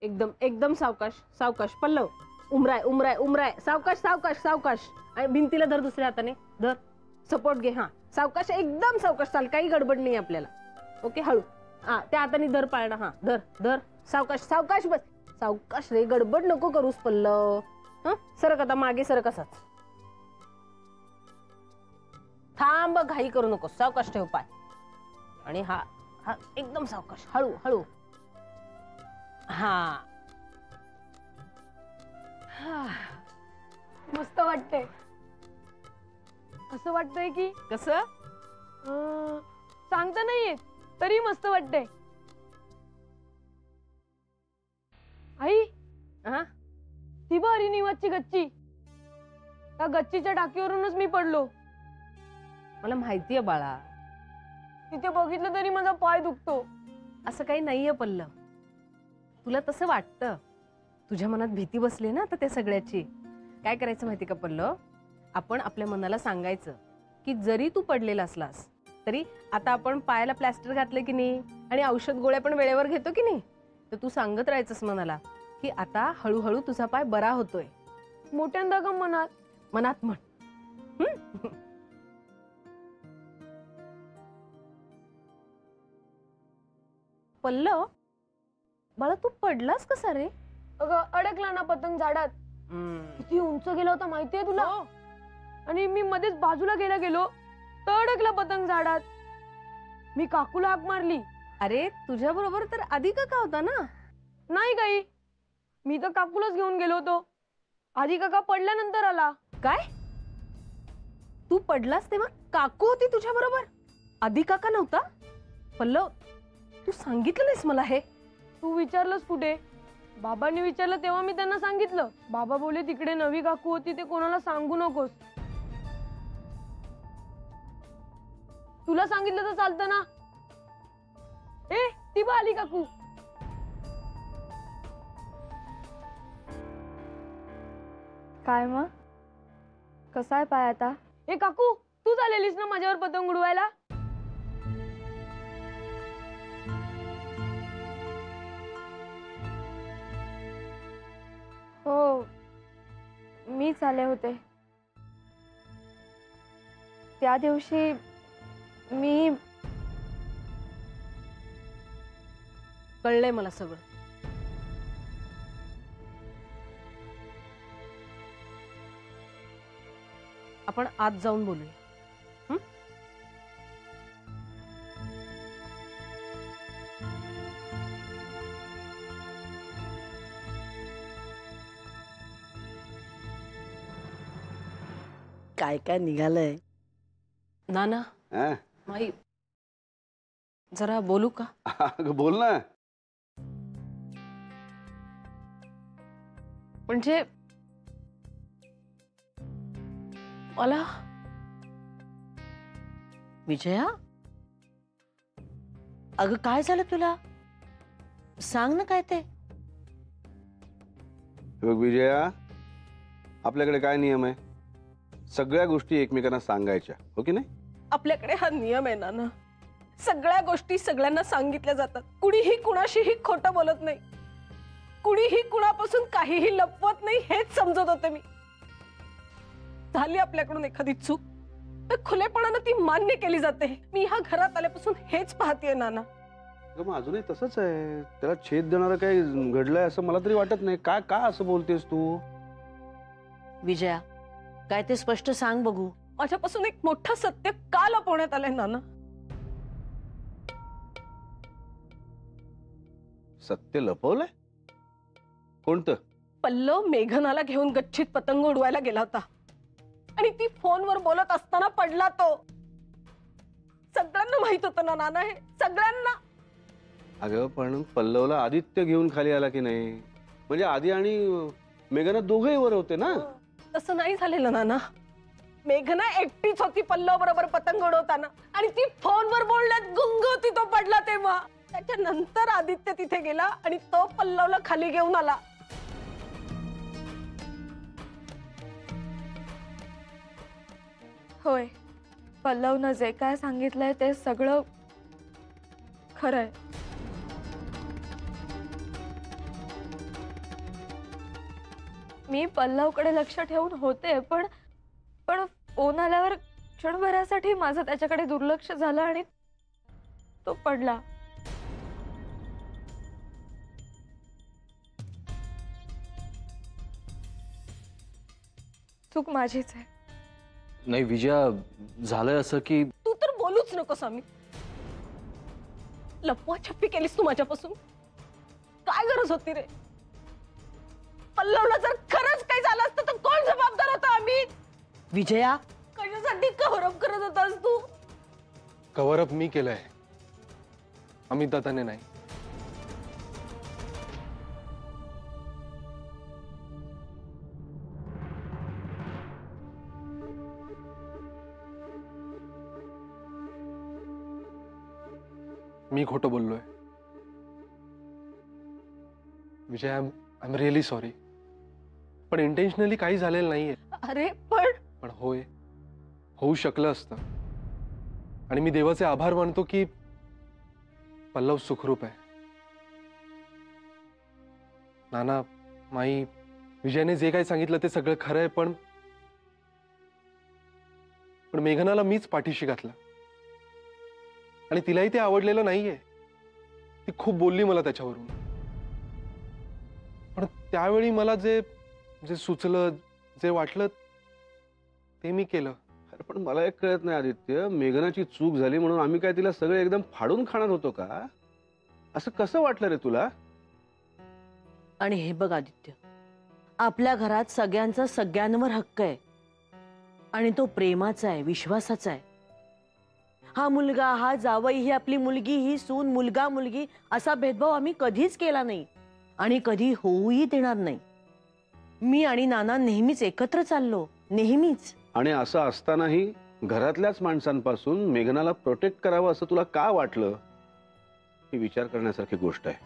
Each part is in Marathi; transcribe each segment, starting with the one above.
एकदम एकदम सावकाश सावकाश. पल्लव उमराय उमराय उमराय. सावकाश सावकाश सावकाश. आणि भिंतीला धर दुसऱ्या हाताने. धर. सपोर्ट घे. हा सावकाश एकदम सावकाश चाल. काही गडबड नाही आपल्याला. ओके हळू. हा त्या हाताने धर पाळणा. हा धर धर. सावकाश सावकाश बस. सावकाश रे. गडबड नको करूस पल्लव. हा सरक आता मागे सरक असाच. थांब घाई करू नको. सावकाश ठेव पाय. आणि हा हा एकदम सावकाश. हळू हळू. हा मस्त वाटतंय. असं वाटतंय की कसं सांगता नाही येत तरी मस्त वाटतंय. आई हा ती बरी निवाची गच्ची. त्या गच्चीच्या टाकीवरूनच मी पडलो. मला माहितीये बाळा. तिथे बघितलं तरी माझा पाय दुखतो. असं काही नाहीये पल्लव. तुला तसं वाटतं. तुझ्या मनात भीती बसली ना आता त्या सगळ्याची. काय करायचं माहिती का पल्लव. आपण आपल्या मनाला सांगायचं की जरी तू पडलेला असलास तरी आता आपण पायाला प्लॅस्टर घातलं की नाही आणि औषध गोळ्या पण वेळेवर घेतो की नाही. तर तू सांगत राहायचंस मनाला की आता हळूहळू तुझा पाय बरा होतोय. मोठ्यांदा का मनात मनात म्हण. पल्लव बाळा तू पडलास कसा रे. अगं अडकला ना पतंग झाडात. किती उंच गेला होता माहितीये तुला. आणि मी मध्येच बाजूला गेलो तर अडकला पतंग झाडात. मी काकूला हाक मारली. अरे तुझ्या बरोबर तर आधी काका होता ना. नाही काही. मी तर काकूलाच घेऊन गेलो होतो. आधी काका पडल्यानंतर आला. काय तू पडलास तेव्हा काकू होती तुझ्या बरोबर. आधी काका नव्हता. पल्लव तू सांगितलं नाहीस मला हे. तू विचारलंस कुठे. बाबांनी विचारलं तेव्हा मी त्यांना सांगितलं. बाबा बोले तिकडे नवी काकू होती ते कोणाला सांगू नकोस. तुला सांगितलं तर चालतं ना. ए ती बा आली काकू. काय मग कसा आहे पाय आता. ए काकू तू आलेलीस ना माझ्यावर पतंग उडवायला. हो मीच आले होते. त्या दिवशी मी कळलंय मला सगळं. आपण आत जाऊन बोलूया. काय काय निघालंय. नाना माई जरा बोलू का. बोल ना. म्हणजे मला विजया अगं काय झालं तुला. सांग ना काय ते. बघ विजया आपल्याकडे काय नियम आहे. सगळ्या गोष्टी एकमेकांना सांगायच्या हो की नाही. आपल्याकडे हा नियम आहे ना. सगळ्या गोष्टी सगळ्यांना सांगितल्या जातात. कुणीही कुणाशीही खोटं बोलत नाही. कुणीही कुणापासून काहीही लपवत नाही हेच समजत होते मी. झाली आपल्याकडून एखादी चूक तर खुलेपणानं ती मान्य केली जाते. मी ह्या घरात आल्यापासून हेच पाहतेय नाना. मग अजूनही तसंच आहे. त्याला छेद देणारं काही घडलंय असं मला तरी वाटत नाही. काय काय असं बोलतेस तू. विजया काय ते स्पष्ट सांग बघू. माझ्यापासून एक मोठं सत्य का लपवण्यात आलंय नाना. सत्य लपवलंय. कोणतं. पल्लव मेघनाला घेऊन गच्चीत पतंग उडवायला गेला होता आणि ती फोनवर बोलत असताना पडला तो. सगळ्यांना माहित होतं ना नाना हे. सगळ्यांना. अगं पण पल्लवला आदित्य घेऊन खाली आला की नाही. म्हणजे आदी आणि मेघना दोघेही वर होते ना. तसं नाही झालेलं नाना. मेघना एकटीच होती पल्लव बरोबर पतंग उडवताना आणि ती फोनवर बोलण्यात गुंग होती तो पडला तेव्हा. त्याच्यानंतर आदित्य तिथे गेला आणि तो पल्लवला खाली घेऊन आला. होय पल्लवनं जे काय सांगितलंय ते सगळं खरंय. मी पल्लवकडे लक्ष ठेवून होते, पण पण फोन आल्यावर क्षणभरासाठी माझं त्याच्याकडे दुर्लक्ष झालं आणि तो पडला. चूक माझीच आहे. नाही विजया, झालंय असं की तू तर बोलूच नकोस आम्ही. लपवा छप्पी केलीस तू माझ्यापासून. काय गरज होती रे? पल्लवला जर खरंच काही झालं असतं तर कोण जबाबदार होता? आम्ही. विजया, कशासाठी कव्हरअप करत होतास तू? कव्हरअप मी केलंय, अमित दादाने नाही. मी खोटं बोललोय. विजय, आय एम रिअली सॉरी. पण इंटेन्शनली काही झालेलं नाहीये. अरे पण होय, होऊ शकलं असतं. आणि मी देवाचे आभार मानतो की पल्लव सुखरूप आहे. नाना, माई, विजयने जे काही सांगितलं ते सगळं खरं आहे. पण मेघनाला मीच पाठीशी घातलं आणि तिलाही ते आवडलेलं नाहीये. ती खूप बोलली मला त्याच्यावरून. पण त्यावेळी मला जे जे सुचलं, जे वाटलं ते मी केलं. अरे पण मला एक कळत नाही आदित्य, मेघनाची चूक झाली म्हणून आम्ही काय तिला सगळे एकदम फाडून खाणार होतो का? असं कसं वाटलं रे तुला? आणि हे बघ आदित्य, आपल्या घरात सगळ्यांचा सगळ्यांवर हक्क आहे आणि तो प्रेमाचा आहे, विश्वासाचा आहे. हा मुलगा, हा जावई, ही आपली मुलगी, ही सून, मुलगा मुलगी असा भेदभाव आम्ही कधीच केला नाही आणि कधी होऊही देणार नाही. मी आणि नाना नेहमीच एकत्र चाललो, नेहमीच. आणि असं असतानाही घरातल्याच माणसांपासून मेघनाला प्रोटेक्ट करावं असं तुला का वाटलं? ही विचार करण्यासारखी गोष्ट आहे.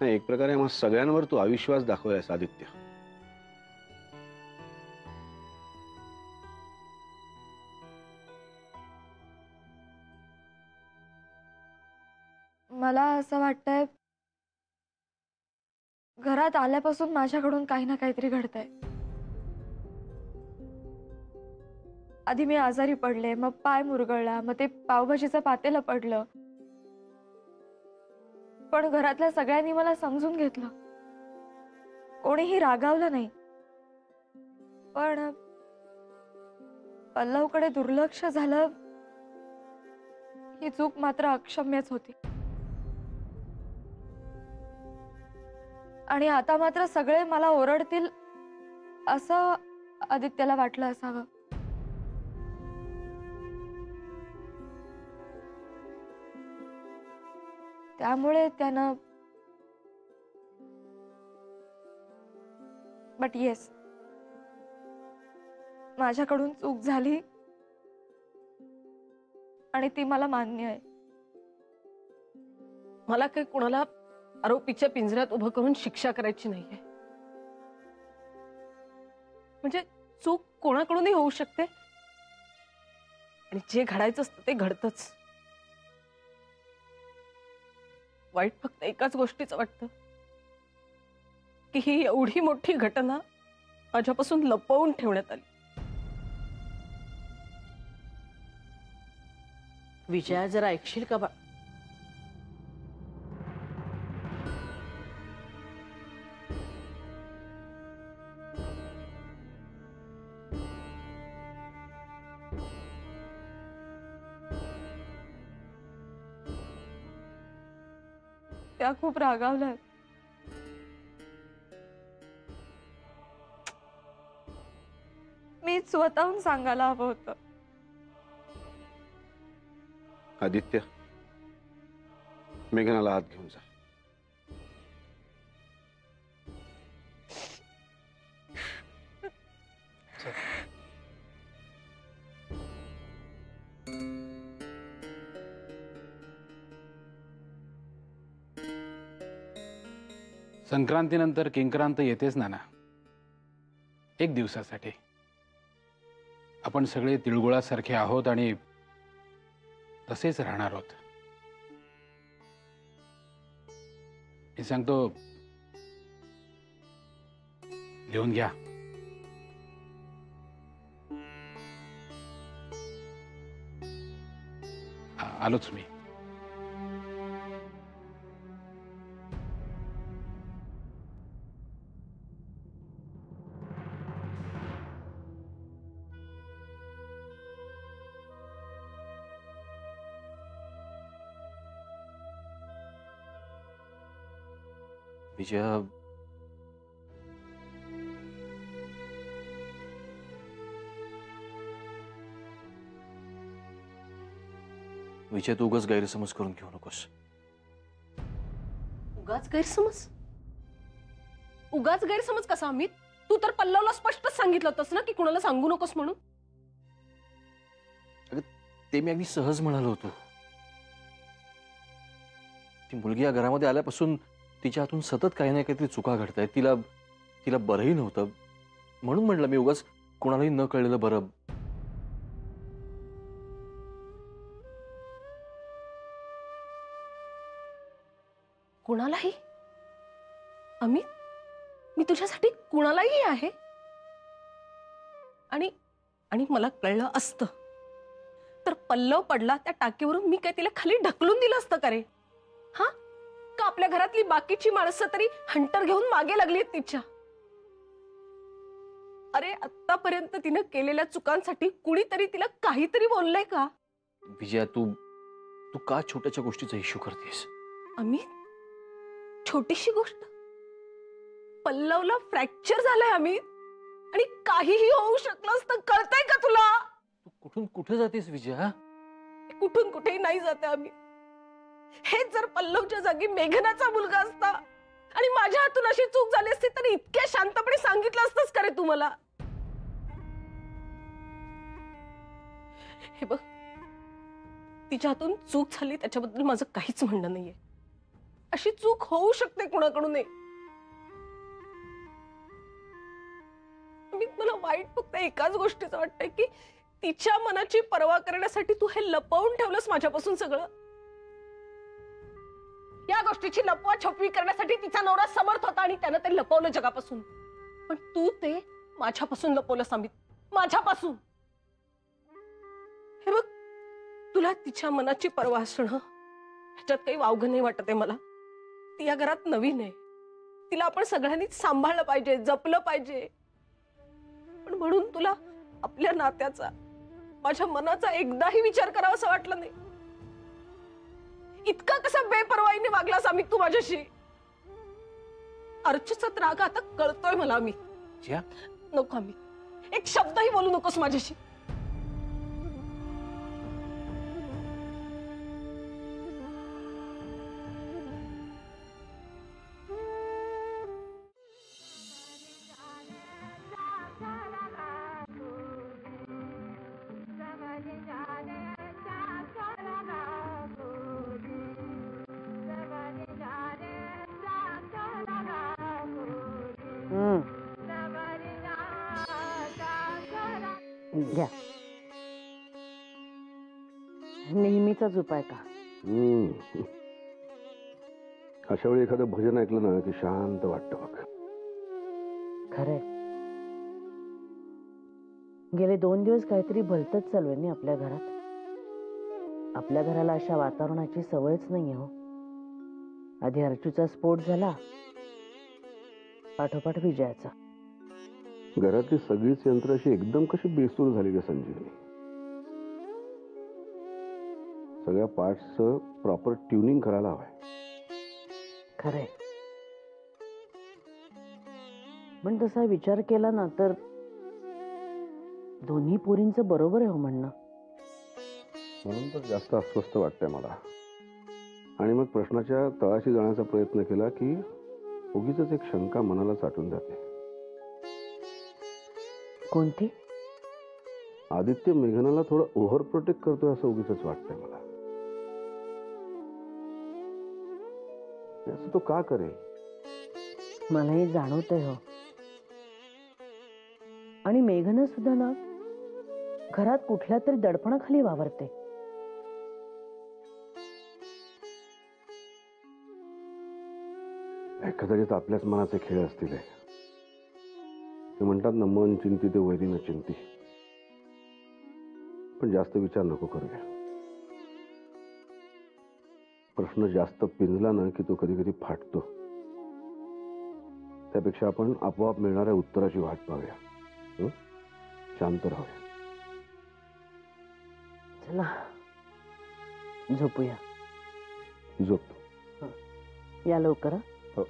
नाही, एक प्रकारे आम्हा सगळ्यांवर तू अविश्वास दाखवलायस आदित्य. मला असं वाटतंय घरात आल्यापासून माझ्याकडून काही ना काहीतरी घडतंय. आधी मी आजारी पडले, मग पाय मुरगळला, मग ते पावभाजीचं पातेलं पडलं. पण घरातल्या सगळ्यांनी मला समजून घेतलं, कोणीही रागावलं नाही. पण पल्लवकडे दुर्लक्ष झालं, ही चूक मात्र अक्षम्यच होती. आणि आता मात्र सगळे मला ओरडतील असं आदित्यला वाटलं असावं. त्यामुळे त्यानं बट येस, माझ्याकडून चूक झाली आणि ती मला मान्य आहे. मला काही कोणाला आरोपीच्या पिंजऱ्यात उभं करून शिक्षा करायची नाहीये. म्हणजे चूक कोणाकडूनही होऊ शकते आणि जे घडायचं असतं ते घडतंच. वाईट फक्त एकाच गोष्टीचं वाटतं की ही एवढी मोठी घटना माझ्यापासून लपवून ठेवण्यात आली. विजया, जरा ऐकशील का बा? त्या खूप रागावल्या. मी स्वतःहून सांगायला हवं होतं. आदित्य, मेघनाला आत घेऊन जा. संक्रांतीनंतर किंक्रांत येतेच नाना. एक दिवसासाठी आपण सगळे तिळगुळासारखे आहोत आणि तसेच राहणार आहोत. मी सांगतो, जेवून घ्या. आलोच मी. विजया, विजय तू उगाच गैरसमज करून घेऊ नकोस. उगाच गैरसमज? उगाच गैरसमज कसा अमित? तू तर पल्लवला स्पष्ट सांगितलं होतंस ना की कुणाला सांगू नकोस म्हणून. ते मी अगदी सहज म्हणालो होतो. ती मुलगी या घरामध्ये आल्यापासून तिच्या हातून सतत काही ना काहीतरी चुका घडतायत. तिला तिला बरंही नव्हतं म्हणून म्हटलं मी उगाच कोणालाही न कळलेलं बरं. कुणालाही? अमित, मी तुझ्यासाठी कुणालाही आहे. आणि आणि मला कळलं असतं तर पल्लव पडला त्या टाकीवरून मी काय तिला खाली ढकलून दिलं असतं का रे? हा, का आपल्या घरातली बाकीची माणसं तरी हंटर घेऊन मागे लागली आहेत तिच्या? अरे आतापर्यंत तिनं केलेल्या चुकांसाठी कुणीतरी तिला काहीतरी बोललंय का? विजया, तू तू का छोट्याच्या गोष्टीचा इश्यू करतेस? अमित, छोटीशी गोष्ट? पल्लवला फ्रॅक्चर झालंय अमित, आणि काहीही होऊ शकलं असतं. कळतंय का तुला? तू कुठून कुठे जातेस विजया? कुठून कुठेही नाही जाते अमित. हेच जर पल्लवच्या जागी मेघनाचा मुलगा असता आणि माझ्या हातून अशी चूक झाली असती तर इतक्या शांतपणे सांगितलं असतंस का रे तू मला? हे बघ, तिच्या हातून चूक झाली त्याच्याबद्दल माझं काहीच म्हणणं नाहीये. अशी चूक होऊ शकते कुणाकडून. मला वाईट फक्त एकाच गोष्टीचं वाटतंय की तिच्या मनाची पर्वा करण्यासाठी तू हे लपवून ठेवलंस माझ्यापासून सगळं. या गोष्टीची लपवा छपवी करण्यासाठी तिचा नवरा समर्थ होता आणि त्यानं ते लपवलं जगापासून. पण तू ते माझ्यापासून लपवलंस अमित, माझ्यापासून. हे बघ, तुला तिच्या मनाची पर्वा असणं ह्याच्यात काही वावगं नाही वाटत आहे मला. ती या घरात नवीन आहे. तिला आपण सगळ्यांनीच सांभाळलं पाहिजे, जपलं पाहिजे. पण म्हणून तुला आपल्या नात्याचा, माझ्या मनाचा एकदाही विचार करावा असं वाटलं नाही? इतका कसा बेपर्वाईने वागलास अमित तू माझ्याशी? अर्चचा राग आता कळतोय मला अमित. नको अमित, एक शब्दही बोलू नकोस माझ्याशी. घ्या. नेहमीचाच उपाय का? अशा वेळी एखादं भजन ऐकलं ना की शांत वाटतं बघ. खरंय, गेले 2 दिवस काहीतरी भलतच चालू आहे ना आपल्या घरात. आपल्या घराला अशा वातावरणाची सवयच नाहीये हो. आधी अर्चूचा स्फोट झाला, पाठोपाठ विजयाचा. घरातली सगळीच यंत्र अशी एकदम कशी बेसूर झाली का संजीवनी? सगळ्या पार्ट्सचं प्रॉपर ट्युनिंग करायला हवंय. खरंय, पण तसा विचार केला ना तर दोन्ही पोरींचं बरोबर आहे हो म्हणणं. म्हणून तर जास्त अस्वस्थ वाटतंय मला. आणि मग प्रश्नाच्या तळाशी जाण्याचा प्रयत्न केला की उगीच एक शंका मनाला साठून जाते. कोणती? आदित्य मेघनाला थोडं ओव्हर प्रोटेक्ट करतोय असं उगीच वाटतंय मला. असं तो का करेल? मलाही जाणवतंय हो. आणि मेघना सुद्धा ना घरात कुठल्या तरी दडपणाखाली वावरते. कदाचित आपल्याच मनाचे खेळ असतील. ते म्हणतात ना, मन चिंती ते वैरी न चिंती. पण जास्त विचार नको करूया. प्रश्न जास्त पिंजला ना की तो कधी कधी फाटतो. त्यापेक्षा आपण आपोआप मिळणाऱ्या उत्तराची वाट पाहूया. शांत राहूया. चला झोपूया. झोपतो. या लवकर हं? हो.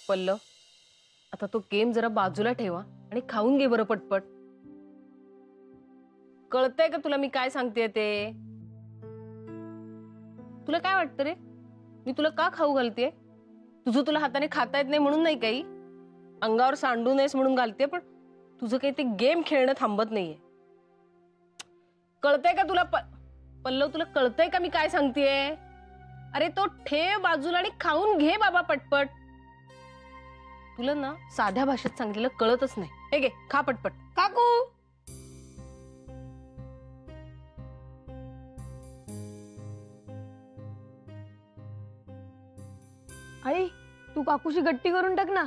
पल्लव, आता तो गेम जरा बाजूला ठेवा आणि खाऊन घे बरं पटपट. कळतंय का तुला मी काय सांगते ते? तुला काय वाटतं रे, मी तुला का खाऊ घालते? तुला हाताने खाता येत नाही म्हणून नाही, काही अंगावर सांडू नयेस म्हणून घालते. पण तुझं काही ते गेम खेळणं थांबत नाहीये. कळतंय का तुला? पल्लव, तुला कळतंय का मी काय सांगतेय? अरे तो ठेव बाजूला आणि खाऊन घे बाबा पटपट. तुला ना साध्या भाषेत सांगितलेलं कळतच नाही. हे घे, खा पटपट. काकू, आई तू काकूशी गट्टी करून टाक ना.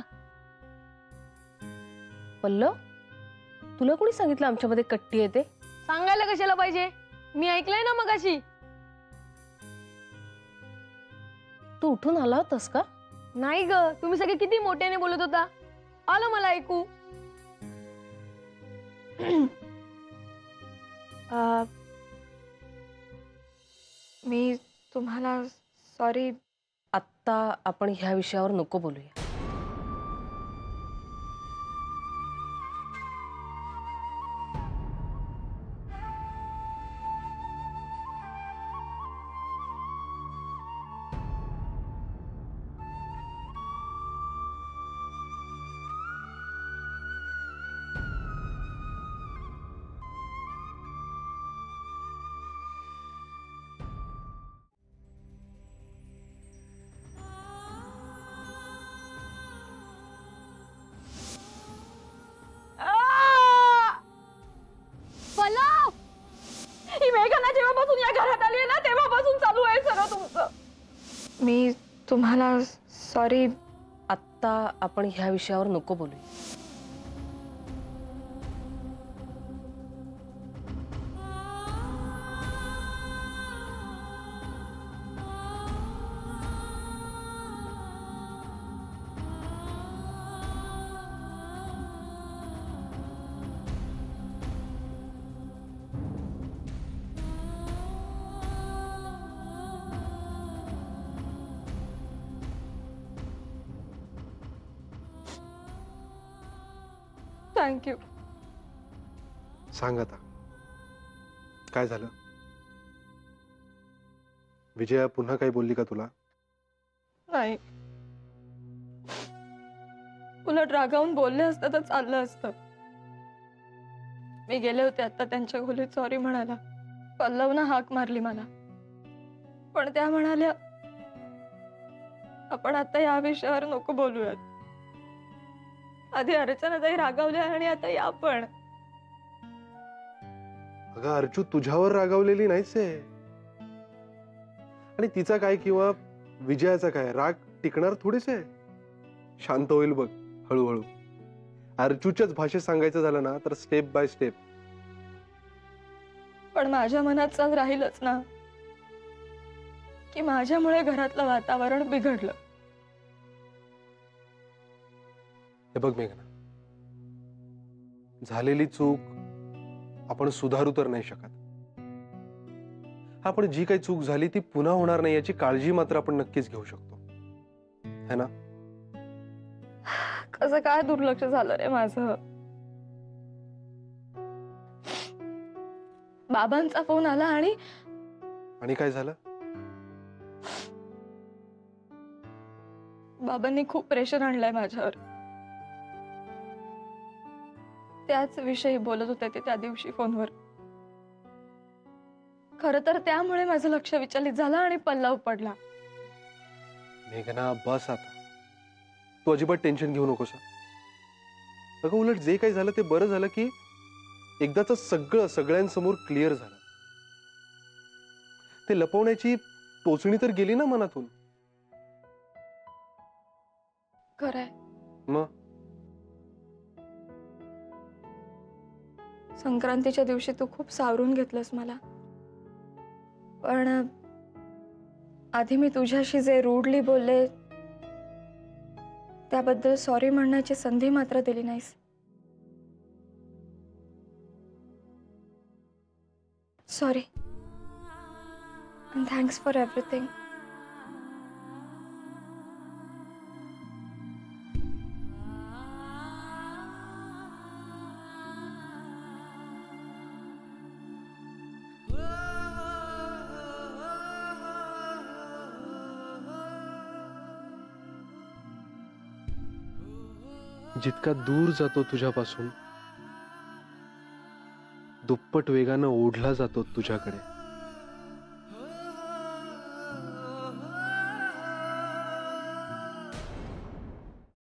पल्लव, तुला कोणी सांगितलं आमच्यामध्ये कट्टी येते? सांगायला कशाला पाहिजे, मी ऐकलंय ना मगाशी. तू उठून आला होतास का? नाही ग, तुम्ही सगळे किती मोठ्याने बोलत होता, आलं मला ऐकू. मी तुम्हाला सॉरी. आत्ता आपण ह्या विषयावर नको बोलूया. ही मेघना जेव्हापासून या घरात आली आहे ना, तेव्हापासून चालू आहे सगळं तुमचं. मी तुम्हाला सॉरी. आत्ता आपण ह्या विषयावर नको बोलूया. थँक्यू. सांग आता, काय झालं? विजया पुन्हा काही बोलली का तुला? नाही, उलट रागावून बोलले असतं तर चाललं असतं. मी गेले होते आता त्यांच्या खोलीत सॉरी म्हणायला. पल्लवनं हाक मारली मला, पण त्या म्हणाल्या आपण आता या विषयावर नको बोलूयात. आधी अर्चनाताई रागावल्या आणि आता या पण. अगं अर्चू तुझ्यावर रागावलेली नाहीच आहे. आणि तिचा काय किंवा विजयाचा काय राग टिकणार थोडीच आहे. शांत होईल बघ हळूहळू. अर्चूच्याच भाषेत सांगायचं झालं ना तर स्टेप बाय स्टेप. पण माझ्या मनात चाल राहीलच ना की माझ्यामुळे घरातलं वातावरण बिघडलं. हे बघ मेघना, झालेली चूक आपण सुधारू तर नाही शकत. आपण जी काही चूक झाली ती पुन्हा होणार नाही याची काळजी मात्र आपण नक्कीच घेऊ शकतो, है ना? कसं काय दुर्लक्ष झालं रे माझं. बाबांचा फोन आला आणि काय झालं? बाबांनी खूप प्रेशर आणलंय माझ्यावर. त्याच विषयी बोलत होते ते त्या दिवशी फोनवर. खरं तर त्यामुळे माझं लक्ष विचलित झालं आणि पल्लव पडला. मेघना बस आता, तू अजिबात टेन्शन घेऊ नकोस. अगं उलट जे काही झालं ते बरं झालं की एकदाच सगळं सगळ्यांसमोर क्लिअर झालं. ते लपवण्याची टोचणी तर गेली ना मनातून. खरंय. मग संक्रांतीच्या दिवशी तू खूप सावरून घेतलंस मला, पण आधी मी तुझ्याशी जे रूडली बोलले त्याबद्दल सॉरी म्हणण्याची संधी मात्र दिली नाहीस. Sorry and thanks for everything. जितका दूर जातो तुझ्यापासून दुप्पट वेगानं ओढला जातो तुझ्याकडे.